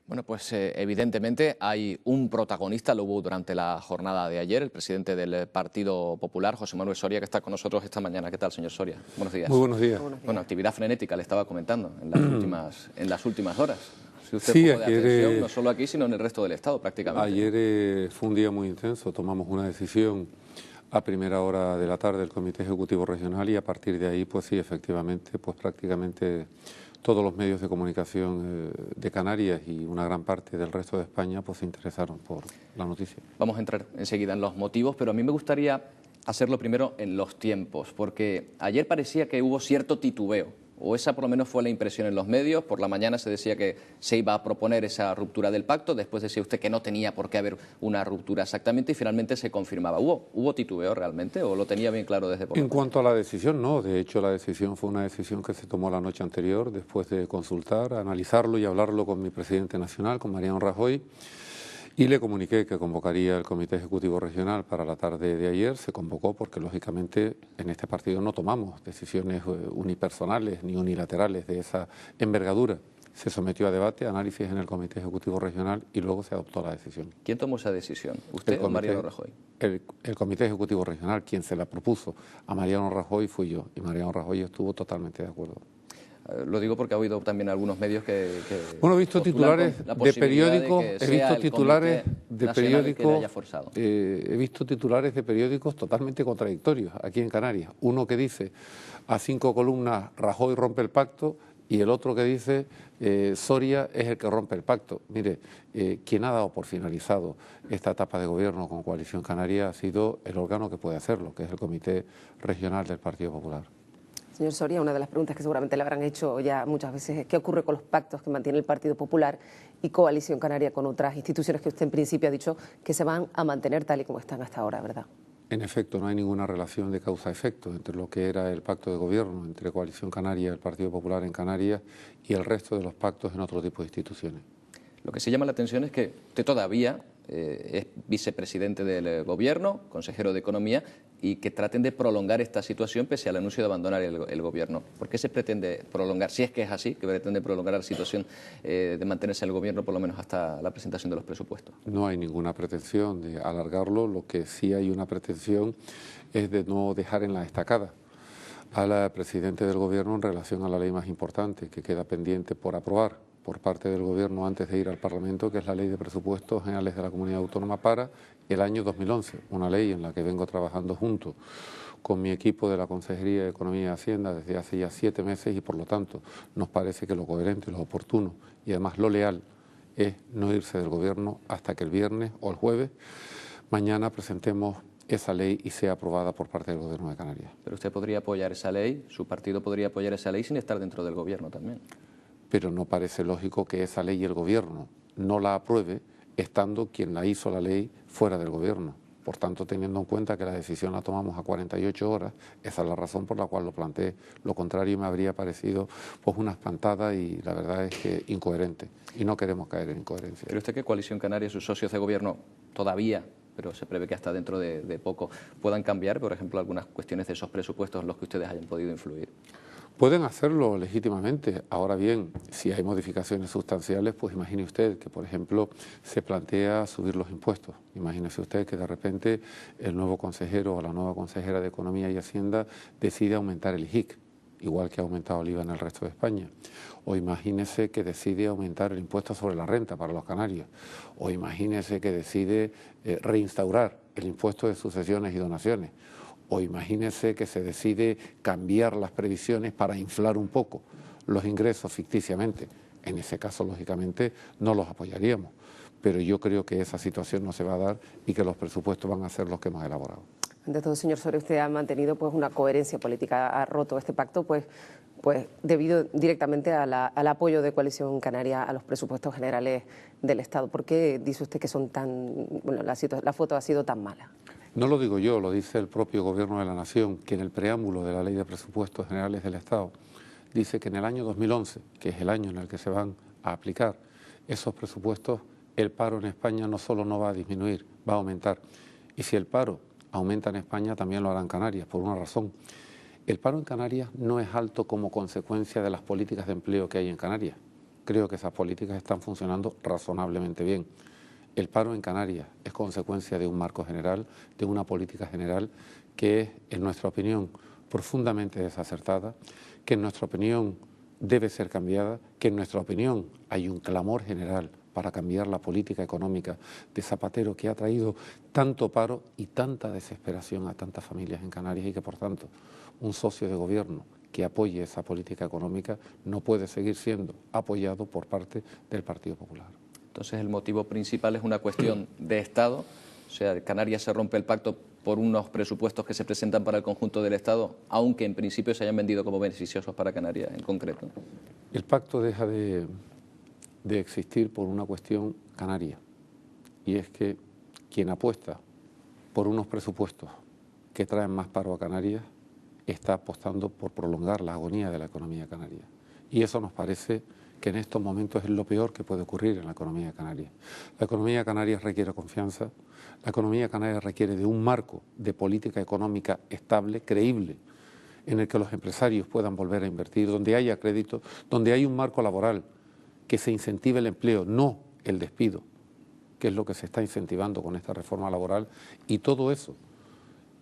Bueno, pues evidentemente hay un protagonista, lo hubo durante la jornada de ayer, el presidente del Partido Popular, José Manuel Soria, que está con nosotros esta mañana. ¿Qué tal, señor Soria? Buenos días. Muy buenos días. Bueno, actividad frenética, le estaba comentando, en las últimas horas. Si usted Sí, poco de atención, no solo aquí, sino en el resto del Estado, prácticamente. Ayer fue un día muy intenso, tomamos una decisión a primera hora de la tarde del Comité Ejecutivo Regional y a partir de ahí, pues sí, efectivamente, pues prácticamente todos los medios de comunicación de Canarias y una gran parte del resto de España pues se interesaron por la noticia. Vamos a entrar enseguida en los motivos, pero a mí me gustaría hacerlo primero en los tiempos, porque ayer parecía que hubo cierto titubeo, o esa por lo menos fue la impresión en los medios. Por la mañana se decía que se iba a proponer esa ruptura del pacto, después decía usted que no tenía por qué haber una ruptura exactamente y finalmente se confirmaba. ¿Hubo titubeo realmente o lo tenía bien claro desde por la mañana? En cuanto a la decisión, no. De hecho, la decisión fue una decisión que se tomó la noche anterior, después de consultar, analizarlo y hablarlo con mi presidente nacional, con Mariano Rajoy, y le comuniqué que convocaría el Comité Ejecutivo Regional para la tarde de ayer. Se convocó porque, lógicamente, en este partido no tomamos decisiones unipersonales ni unilaterales de esa envergadura. Se sometió a debate, análisis en el Comité Ejecutivo Regional y luego se adoptó la decisión. ¿Quién tomó esa decisión? ¿Usted o Mariano Rajoy? El Comité Ejecutivo Regional, quien se la propuso a Mariano Rajoy fui yo, y Mariano Rajoy estuvo totalmente de acuerdo. Lo digo porque ha habido también algunos medios que bueno, he visto titulares de periódicos, he visto titulares de periódicos totalmente contradictorios aquí en Canarias. Uno que dice a 5 columnas Rajoy rompe el pacto y el otro que dice Soria es el que rompe el pacto. Mire, quien ha dado por finalizado esta etapa de gobierno con Coalición Canaria ha sido el órgano que puede hacerlo, que es el Comité Regional del Partido Popular. Señor Soria, una de las preguntas que seguramente le habrán hecho ya muchas veces es ¿qué ocurre con los pactos que mantiene el Partido Popular y Coalición Canaria con otras instituciones que usted en principio ha dicho que se van a mantener tal y como están hasta ahora, ¿verdad? En efecto, no hay ninguna relación de causa-efecto entre lo que era el pacto de gobierno entre Coalición Canaria y el Partido Popular en Canarias y el resto de los pactos en otro tipo de instituciones. Lo que sí llama la atención es que usted todavía es vicepresidente del Gobierno, consejero de Economía, y que traten de prolongar esta situación pese al anuncio de abandonar el Gobierno. ¿Por qué se pretende prolongar, si es que es así, que pretende prolongar la situación de mantenerse en el Gobierno por lo menos hasta la presentación de los presupuestos? No hay ninguna pretensión de alargarlo, lo que sí hay una pretensión es de no dejar en la estacada al presidente del Gobierno en relación a la ley más importante que queda pendiente por aprobar por parte del Gobierno antes de ir al Parlamento, que es la Ley de Presupuestos Generales de la Comunidad Autónoma para el año 2011, una ley en la que vengo trabajando junto con mi equipo de la Consejería de Economía y Hacienda desde hace ya 7 meses y por lo tanto nos parece que lo coherente, lo oportuno y además lo leal es no irse del Gobierno hasta que el viernes o el jueves mañana presentemos esa ley y sea aprobada por parte del Gobierno de Canarias. Pero usted podría apoyar esa ley, su partido podría apoyar esa ley sin estar dentro del Gobierno también. Pero no parece lógico que esa ley el Gobierno no la apruebe estando quien la hizo la ley fuera del Gobierno. Por tanto, teniendo en cuenta que la decisión la tomamos a 48 horas, esa es la razón por la cual lo planteé. Lo contrario me habría parecido pues una espantada y la verdad es que incoherente. Y no queremos caer en incoherencia. ¿Cree usted que Coalición Canaria y sus socios de Gobierno todavía, pero se prevé que hasta dentro de poco, puedan cambiar, por ejemplo, algunas cuestiones de esos presupuestos en los que ustedes hayan podido influir? Pueden hacerlo legítimamente. Ahora bien, si hay modificaciones sustanciales, pues imagine usted que, por ejemplo, se plantea subir los impuestos. Imagínese usted que de repente el nuevo consejero o la nueva consejera de Economía y Hacienda decide aumentar el IJIC, igual que ha aumentado el IVA en el resto de España. O imagínese que decide aumentar el impuesto sobre la renta para los canarios. O imagínese que decide reinstaurar el impuesto de sucesiones y donaciones. O imagínese que se decide cambiar las previsiones para inflar un poco los ingresos ficticiamente. En ese caso, lógicamente, no los apoyaríamos. Pero yo creo que esa situación no se va a dar y que los presupuestos van a ser los que hemos elaborado. Ante todo, señor Soria, usted ha mantenido pues una coherencia política, ha roto este pacto pues debido directamente al apoyo de Coalición Canaria a los presupuestos generales del Estado. ¿Por qué dice usted que son la foto ha sido tan mala? No lo digo yo, lo dice el propio Gobierno de la Nación, que en el preámbulo de la Ley de Presupuestos Generales del Estado dice que en el año 2011, que es el año en el que se van a aplicar esos presupuestos, el paro en España no solo no va a disminuir, va a aumentar. Y si el paro aumenta en España, también lo hará en Canarias, por una razón. El paro en Canarias no es alto como consecuencia de las políticas de empleo que hay en Canarias. creo que esas políticas están funcionando razonablemente bien. El paro en Canarias es consecuencia de un marco general, de una política general que es, en nuestra opinión, profundamente desacertada, que en nuestra opinión debe ser cambiada, que en nuestra opinión hay un clamor general para cambiar la política económica de Zapatero, que ha traído tanto paro y tanta desesperación a tantas familias en Canarias, y que, por tanto, un socio de gobierno que apoye esa política económica no puede seguir siendo apoyado por parte del Partido Popular. Entonces, el motivo principal es una cuestión de Estado. O sea, Canarias se rompe el pacto por unos presupuestos que se presentan para el conjunto del Estado, aunque en principio se hayan vendido como beneficiosos para Canarias en concreto. El pacto deja de existir por una cuestión canaria, y es que quien apuesta por unos presupuestos que traen más paro a Canarias está apostando por prolongar la agonía de la economía canaria. Y eso nos parece que en estos momentos es lo peor que puede ocurrir en la economía canaria. La economía canaria requiere confianza, la economía canaria requiere de un marco de política económica estable, creíble, en el que los empresarios puedan volver a invertir, donde haya crédito, donde haya un marco laboral que se incentive el empleo, no el despido, que es lo que se está incentivando con esta reforma laboral, y todo eso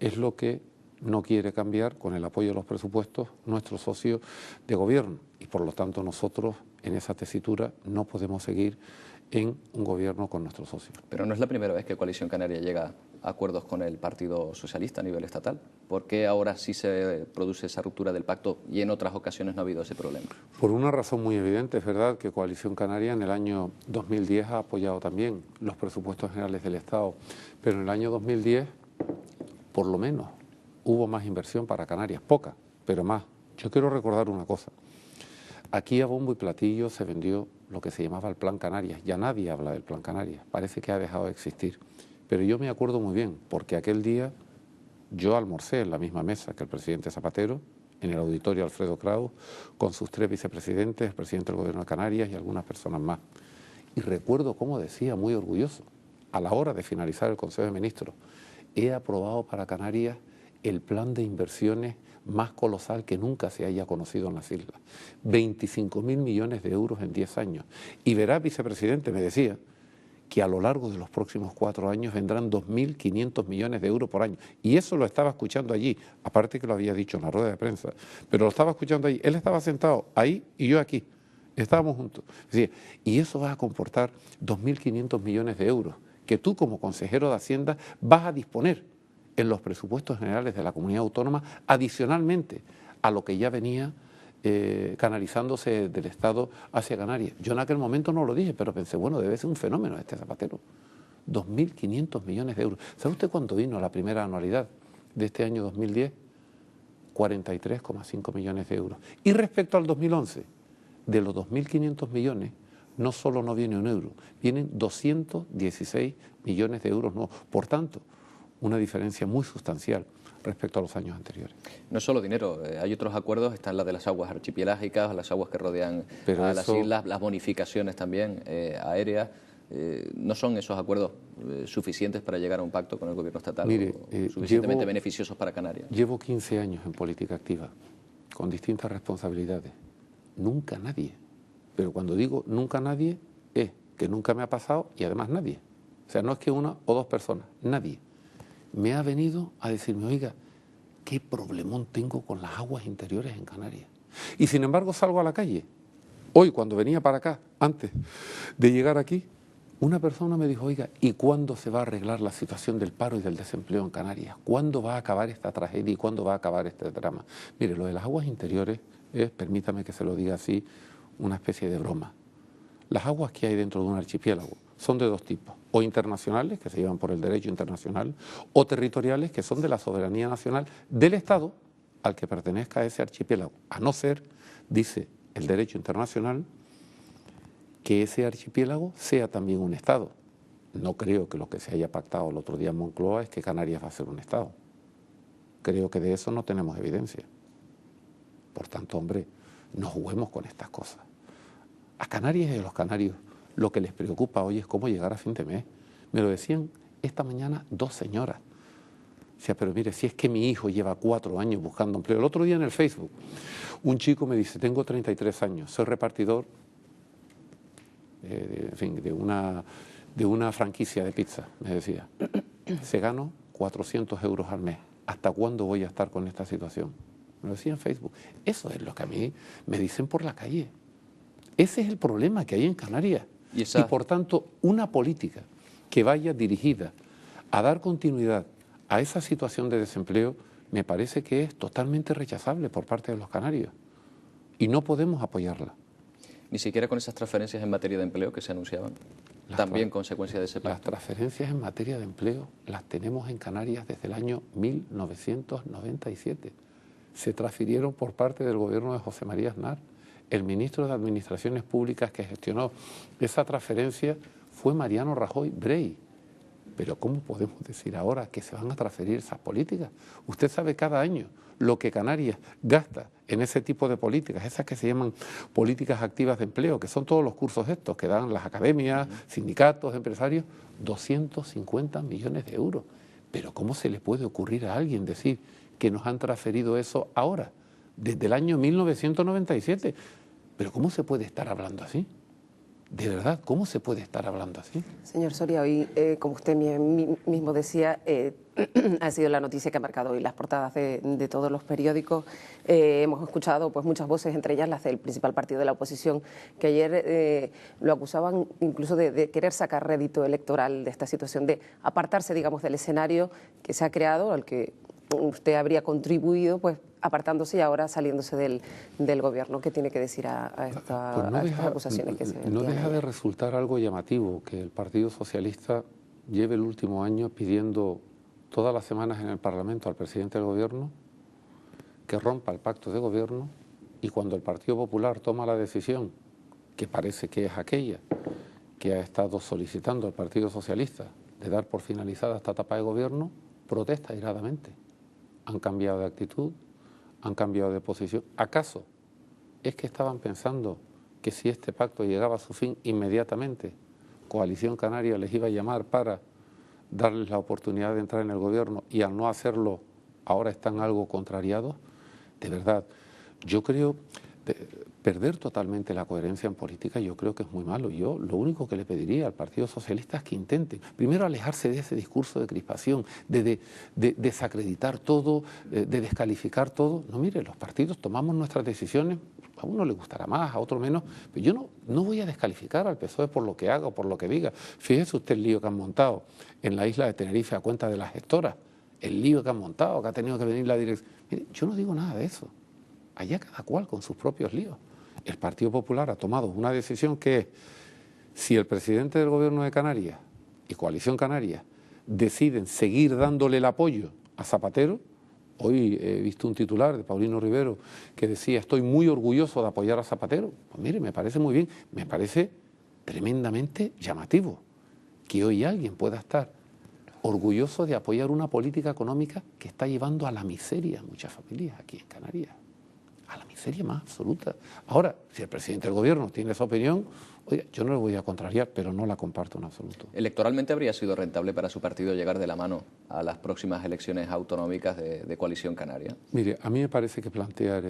es lo que no quiere cambiar con el apoyo de los presupuestos nuestro socio de gobierno, y por lo tanto nosotros en esa tesitura no podemos seguir en un gobierno con nuestro socio. Pero no es la primera vez que Coalición Canaria llega a acuerdos con el Partido Socialista a nivel estatal. ¿Por qué ahora sí se produce esa ruptura del pacto y en otras ocasiones no ha habido ese problema? Por una razón muy evidente. Es verdad que Coalición Canaria en el año 2010 ha apoyado también los presupuestos generales del Estado, pero en el año 2010, por lo menos, hubo más inversión para Canarias, poca, pero más. Yo quiero recordar una cosa. Aquí a bombo y platillo se vendió lo que se llamaba el Plan Canarias. Ya nadie habla del Plan Canarias, parece que ha dejado de existir. Pero yo me acuerdo muy bien, porque aquel día yo almorcé en la misma mesa que el presidente Zapatero, en el auditorio Alfredo Kraus, con sus 3 vicepresidentes, el presidente del Gobierno de Canarias y algunas personas más. Y recuerdo cómo decía, muy orgulloso, a la hora de finalizar el Consejo de Ministros: he aprobado para Canarias el plan de inversiones más colosal que nunca se haya conocido en las islas. 25.000 millones de euros en 10 años. Y verá, vicepresidente, me decía, que a lo largo de los próximos 4 años vendrán 2.500 millones de euros por año. Y eso lo estaba escuchando allí, aparte que lo había dicho en la rueda de prensa, pero lo estaba escuchando allí. Él estaba sentado ahí y yo aquí. Estábamos juntos. Decía, y eso va a comportar 2.500 millones de euros que tú, como consejero de Hacienda, vas a disponer en los presupuestos generales de la comunidad autónoma, adicionalmente a lo que ya venía canalizándose del Estado hacia Canarias. Yo en aquel momento no lo dije, pero pensé, bueno, debe ser un fenómeno este Zapatero. 2.500 millones de euros. ¿Sabe usted cuánto vino la primera anualidad de este año 2010? 43,5 millones de euros. Y respecto al 2011, de los 2.500 millones, no solo no viene un euro, vienen 216 millones de euros nuevos. Por tanto, una diferencia muy sustancial respecto a los años anteriores. No es solo dinero, hay otros acuerdos, están las de las aguas archipelágicas, las aguas que rodean a las islas, las bonificaciones también aéreas. ¿No son esos acuerdos suficientes para llegar a un pacto con el gobierno estatal? Mire, suficientemente beneficiosos para Canarias? Llevo 15 años en política activa, con distintas responsabilidades. Nunca nadie, pero cuando digo nunca nadie, es que nunca me ha pasado y además nadie. O sea, no es que una o dos personas, nadie me ha venido a decirme, oiga, qué problemón tengo con las aguas interiores en Canarias. Y sin embargo salgo a la calle. Hoy, cuando venía para acá, antes de llegar aquí, una persona me dijo, oiga, ¿y cuándo se va a arreglar la situación del paro y del desempleo en Canarias? ¿Cuándo va a acabar esta tragedia y cuándo va a acabar este drama? Mire, lo de las aguas interiores es, permítame que se lo diga así, una especie de broma. Las aguas que hay dentro de un archipiélago son de dos tipos, o internacionales, que se llevan por el derecho internacional, o territoriales, que son de la soberanía nacional del Estado al que pertenezca ese archipiélago, a no ser, dice el derecho internacional, que ese archipiélago sea también un Estado. No creo que lo que se haya pactado el otro día en Moncloa es que Canarias va a ser un Estado. Creo que de eso no tenemos evidencia. Por tanto, hombre, no juguemos con estas cosas. A Canarias y a los canarios lo que les preocupa hoy es cómo llegar a fin de mes. Me lo decían esta mañana 2 señoras. O sea, pero mire, si es que mi hijo lleva 4 años buscando empleo. El otro día en el Facebook, un chico me dice, tengo 33 años, soy repartidor en fin, de una franquicia de pizza, me decía, se gano 400 euros al mes. ¿Hasta cuándo voy a estar con esta situación? Me lo decía en Facebook. Eso es lo que a mí me dicen por la calle. Ese es el problema que hay en Canarias. Y por tanto, una política que vaya dirigida a dar continuidad a esa situación de desempleo me parece que es totalmente rechazable por parte de los canarios. Y no podemos apoyarla. Ni siquiera con esas transferencias en materia de empleo que se anunciaban. También consecuencia de ese pacto. Las transferencias en materia de empleo las tenemos en Canarias desde el año 1997. Se transfirieron por parte del gobierno de José María Aznar. El ministro de Administraciones Públicas que gestionó esa transferencia fue Mariano Rajoy Brey. Pero ¿cómo podemos decir ahora que se van a transferir esas políticas? Usted sabe cada año lo que Canarias gasta en ese tipo de políticas, esas que se llaman políticas activas de empleo, que son todos los cursos estos que dan las academias, sindicatos, empresarios, 250 millones de euros. Pero ¿cómo se le puede ocurrir a alguien decir que nos han transferido eso ahora, desde el año 1997? ¿Pero cómo se puede estar hablando así? De verdad, ¿cómo se puede estar hablando así? Señor Soria, hoy, como usted mismo decía, ha sido la noticia que ha marcado hoy las portadas de todos los periódicos. Hemos escuchado pues, muchas voces, entre ellas las del principal partido de la oposición, que ayer lo acusaban incluso de querer sacar rédito electoral de esta situación, de apartarse, digamos, del escenario que se ha creado, al que usted habría contribuido, pues apartándose y ahora saliéndose del gobierno. ¿Qué tiene que decir a estas acusaciones que se no deja ayer? De resultar algo llamativo que el Partido Socialista lleve el último año pidiendo todas las semanas en el Parlamento al presidente del gobierno que rompa el pacto de gobierno, y cuando el Partido Popular toma la decisión, que parece que es aquella que ha estado solicitando el Partido Socialista de dar por finalizada esta etapa de gobierno, protesta airadamente. Han cambiado de actitud, han cambiado de posición. ¿Acaso es que estaban pensando que si este pacto llegaba a su fin inmediatamente, Coalición Canaria les iba a llamar para darles la oportunidad de entrar en el gobierno, y al no hacerlo ahora están algo contrariados? De verdad, yo creo perder totalmente la coherencia en política, yo creo que es muy malo. Yo lo único que le pediría al Partido Socialista es que intente primero alejarse de ese discurso de crispación, de desacreditar todo, de descalificar todo. No, mire, los partidos tomamos nuestras decisiones, a uno le gustará más, a otro menos, pero yo no voy a descalificar al PSOE por lo que haga o por lo que diga. Fíjese usted el lío que han montado en la isla de Tenerife a cuenta de las gestoras, el lío que han montado, que ha tenido que venir la dirección. Mire, yo no digo nada de eso. Allá cada cual con sus propios líos. El Partido Popular ha tomado una decisión que es, si el presidente del gobierno de Canarias y Coalición Canaria deciden seguir dándole el apoyo a Zapatero, hoy he visto un titular de Paulino Rivero que decía: estoy muy orgulloso de apoyar a Zapatero. Pues mire, me parece muy bien, me parece tremendamente llamativo que hoy alguien pueda estar orgulloso de apoyar una política económica que está llevando a la miseria a muchas familias aquí en Canarias. A la miseria más absoluta. Ahora, si el presidente del gobierno tiene esa opinión, oye, yo no le voy a contrariar, pero no la comparto en absoluto. ¿Electoralmente habría sido rentable para su partido llegar de la mano a las próximas elecciones autonómicas de Coalición Canaria? Mire, a mí me parece que plantear,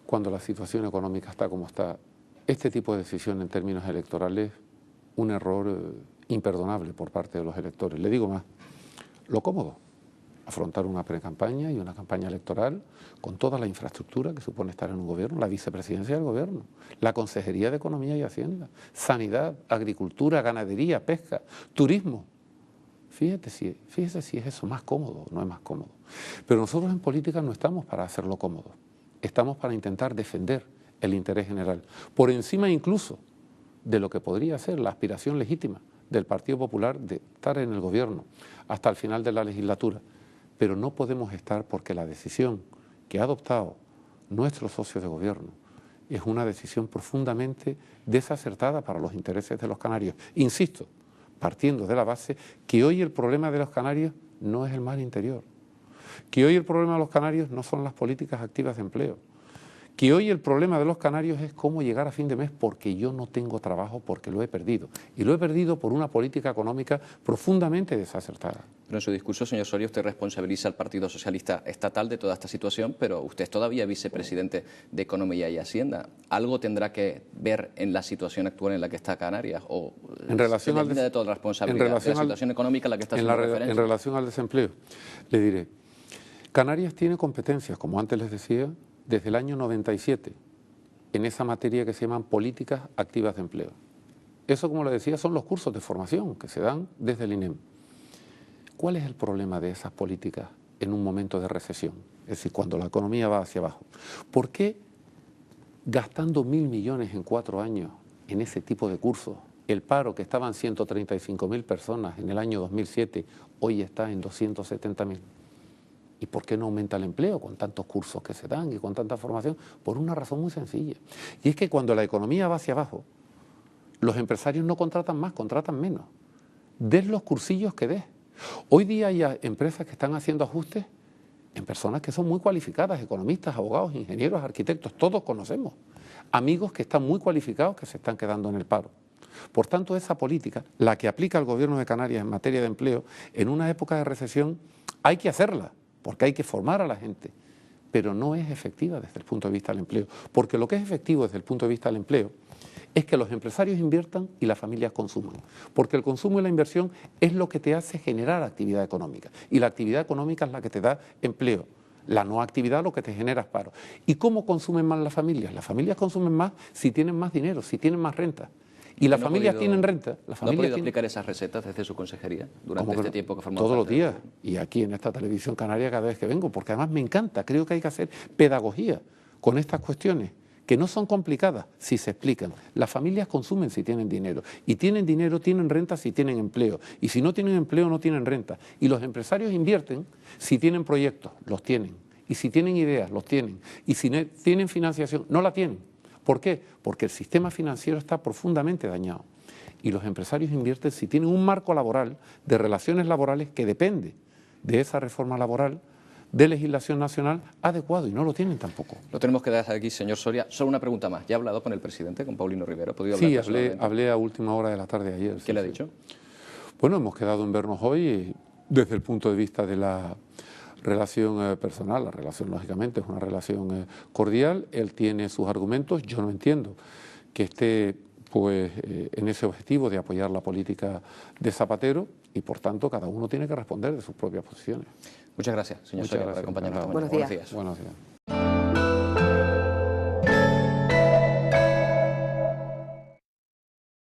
cuando la situación económica está como está, este tipo de decisión en términos electorales, un error imperdonable por parte de los electores. Le digo más, lo cómodo, afrontar una pre-campaña y una campaña electoral con toda la infraestructura que supone estar en un gobierno, la vicepresidencia del gobierno, la Consejería de Economía y Hacienda, sanidad, agricultura, ganadería, pesca, turismo. Fíjese si es eso más cómodo o no es más cómodo. Pero nosotros en política no estamos para hacerlo cómodo, estamos para intentar defender el interés general, por encima incluso de lo que podría ser la aspiración legítima del Partido Popular de estar en el gobierno hasta el final de la legislatura. Pero no podemos estar, porque la decisión que ha adoptado nuestro socio de gobierno es una decisión profundamente desacertada para los intereses de los canarios. Insisto, partiendo de la base que hoy el problema de los canarios no es el mar interior, que hoy el problema de los canarios no son las políticas activas de empleo, que hoy el problema de los canarios es cómo llegar a fin de mes porque yo no tengo trabajo, porque lo he perdido. Y lo he perdido por una política económica profundamente desacertada. Pero en su discurso, señor Soria, usted responsabiliza al Partido Socialista Estatal de toda esta situación, pero usted es todavía vicepresidente de Economía y Hacienda. ¿Algo tendrá que ver en la situación actual en la que está Canarias? ¿O en relación se de toda la responsabilidad de la situación económica a la que está haciendo referencia? En relación al desempleo, le diré, Canarias tiene competencias, como antes les decía, desde el año 97, en esa materia que se llaman políticas activas de empleo. Eso, como le decía, son los cursos de formación que se dan desde el INEM. ¿Cuál es el problema de esas políticas en un momento de recesión? Es decir, cuando la economía va hacia abajo. ¿Por qué gastando 1.000 millones en 4 años en ese tipo de cursos, el paro que estaba en 135.000 personas en el año 2007, hoy está en 270.000? ¿Y por qué no aumenta el empleo con tantos cursos que se dan y con tanta formación? Por una razón muy sencilla. Y es que cuando la economía va hacia abajo, los empresarios no contratan más, contratan menos. Des los cursillos que des. Hoy día hay empresas que están haciendo ajustes en personas que son muy cualificadas, economistas, abogados, ingenieros, arquitectos, todos conocemos. Amigos que están muy cualificados que se están quedando en el paro. Por tanto, esa política, la que aplica el Gobierno de Canarias en materia de empleo, en una época de recesión hay que hacerla, porque hay que formar a la gente, pero no es efectiva desde el punto de vista del empleo, porque lo que es efectivo desde el punto de vista del empleo es que los empresarios inviertan y las familias consuman, porque el consumo y la inversión es lo que te hace generar actividad económica, y la actividad económica es la que te da empleo. La no actividad lo que te genera es paro. ¿Y cómo consumen más las familias? Las familias consumen más si tienen más dinero, si tienen más renta. Y las familias tienen renta. ¿No ha podido aplicar esas recetas desde su consejería durante este tiempo que formó parte? Todos los días, y aquí en esta televisión canaria cada vez que vengo, porque además me encanta, creo que hay que hacer pedagogía con estas cuestiones, que no son complicadas si se explican. Las familias consumen si tienen dinero, y tienen dinero, tienen renta si tienen empleo, y si no tienen empleo no tienen renta. Y los empresarios invierten si tienen proyectos, los tienen, y si tienen ideas, los tienen, y si tienen financiación, no la tienen. ¿Por qué? Porque el sistema financiero está profundamente dañado, y los empresarios invierten si tienen un marco laboral de relaciones laborales que depende de esa reforma laboral de legislación nacional adecuado, y no lo tienen tampoco. Lo tenemos que dejar aquí, señor Soria. Solo una pregunta más. ¿Ya ha hablado con el presidente, con Paulino Rivera? Sí, hablé a última hora de la tarde ayer. ¿Qué le ha dicho? Bueno, hemos quedado en vernos hoy desde el punto de vista de la relación personal. La relación, lógicamente, es una relación cordial. Él tiene sus argumentos. Yo no entiendo que esté en ese objetivo de apoyar la política de Zapatero, y por tanto cada uno tiene que responder de sus propias posiciones. Muchas gracias, señor Soria, por acompañarnos. Buenos días. Buenos días.